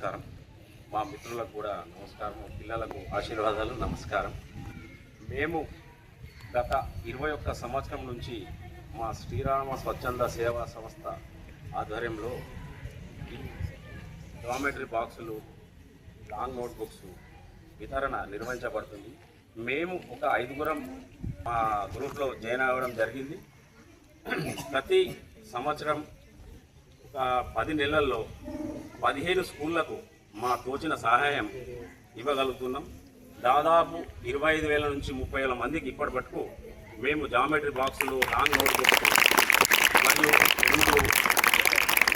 నమస్కారం. మా మిత్రులకు కూడా నమస్కారం, పిల్లలకు ఆశీర్వాదాలు, నమస్కారం. మేము గత 21 సంవత్సరం నుంచి మా శ్రీరామ స్వచ్ఛంద సేవా సంస్థ ఆధ్వర్యంలో ఈ జామెట్రీ బాక్సులు, లాంగ్ నోట్బుక్స్ వితరణ నిర్వహించబడుతుంది. మేము ఒక 5గురం మా గ్రూప్లో జాయిన్ అవ్వడం జరిగింది. ప్రతి సంవత్సరం ఒక 10 నెలల్లో 15 స్కూళ్లకు మా తోచిన సహాయం ఇవ్వగలుగుతున్నాం. దాదాపు 25,000 నుంచి 30,000 మందికి ఇప్పటి మటుకు మేము జామెట్రీ బాక్సులు, లాంగ్ నోట్బుక్స్ మరియు ముందు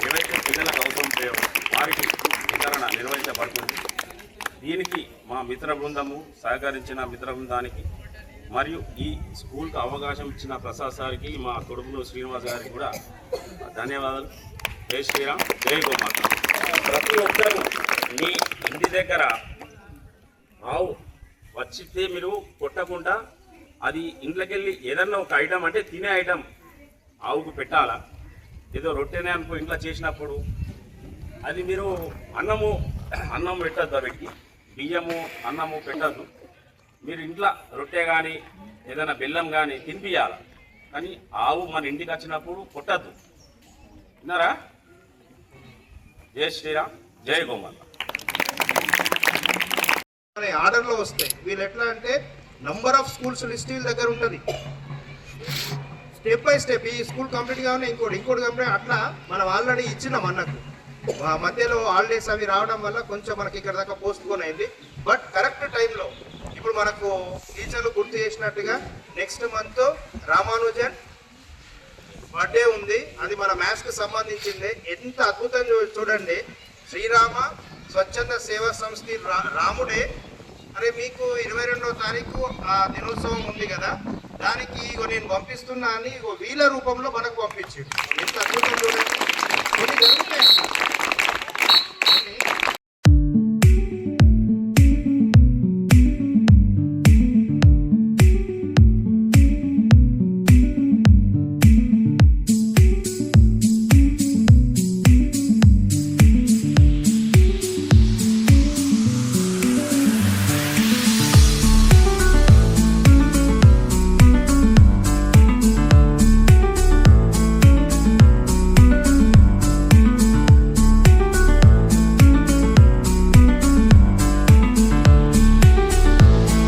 ఏవైతే పిల్లలకు అవసరం లేవో వారికి వితరణ నిర్వహించబడుతుంది. దీనికి మా మిత్ర బృందము సహకరించిన మిత్ర బృందానికి మరియు ఈ స్కూల్కి అవకాశం ఇచ్చిన ప్రసాద్ సార్కి, మా కొడుకులు శ్రీనివాస్ గారికి కూడా ధన్యవాదాలు. జై శ్రీరామ్, జై గోమాత. ప్రతి ఒక్కరూ మీ ఇంటి దగ్గర ఆవు వచ్చితే మీరు కొట్టకుండా అది ఇంట్లోకెళ్ళి ఏదన్నా ఒక ఐటమ్ అంటే తినే ఐటమ్ ఆవుకు పెట్టాలా. ఏదో రొట్టెనే అనుకో ఇంట్లో చేసినప్పుడు అది మీరు అన్నం పెట్టద్దు, పెట్టి బియ్యము అన్నము పెట్టద్దు. మీరు ఇంట్లో రొట్టె కానీ ఏదైనా బెల్లం కానీ తినిపియాలి. కానీ ఆవు మన ఇంటికి వచ్చినప్పుడు కొట్టద్దు. విన్నారా? జై శ్రీరామ్, జై గోమాత. ఆర్డర్లో వస్తాయి. వీళ్ళు ఎట్లా అంటే నంబర్ ఆఫ్ స్కూల్స్ లిస్ట్ వీళ్ళ దగ్గర ఉంటుంది. స్టెప్ బై స్టెప్ ఈ స్కూల్ కంప్లీట్ కావాలి, ఇంకోటి కంప్లీట్, అట్లా మనం ఆల్రెడీ ఇచ్చినాం అన్నకు. మధ్యలో హాలిడేస్ అవి రావడం వల్ల కొంచెం మనకి ఇక్కడ దాకా పోస్ట్ పోన్ అయింది. బట్ కరెక్ట్ టైంలో ఇప్పుడు మనకు టీచర్లు గుర్తు చేసినట్టుగా నెక్స్ట్ మంత్ రామానుజన్ బర్త్డే ఉంది. అది మన మ్యాథ్స్కి సంబంధించింది. ఎంత అద్భుతంగా చూడండి. శ్రీరామ స్వచ్ఛంద సేవా సంస్థ రాముడే. అరే మీకు 22వ తారీఖు ఆ దినోత్సవం ఉంది కదా, దానికి నేను పంపిస్తున్నా అని వీళ్ళ రూపంలో మనకు పంపించింది. ఎంత అద్భుతం చూడండి. కొన్ని జరుగుతాయి.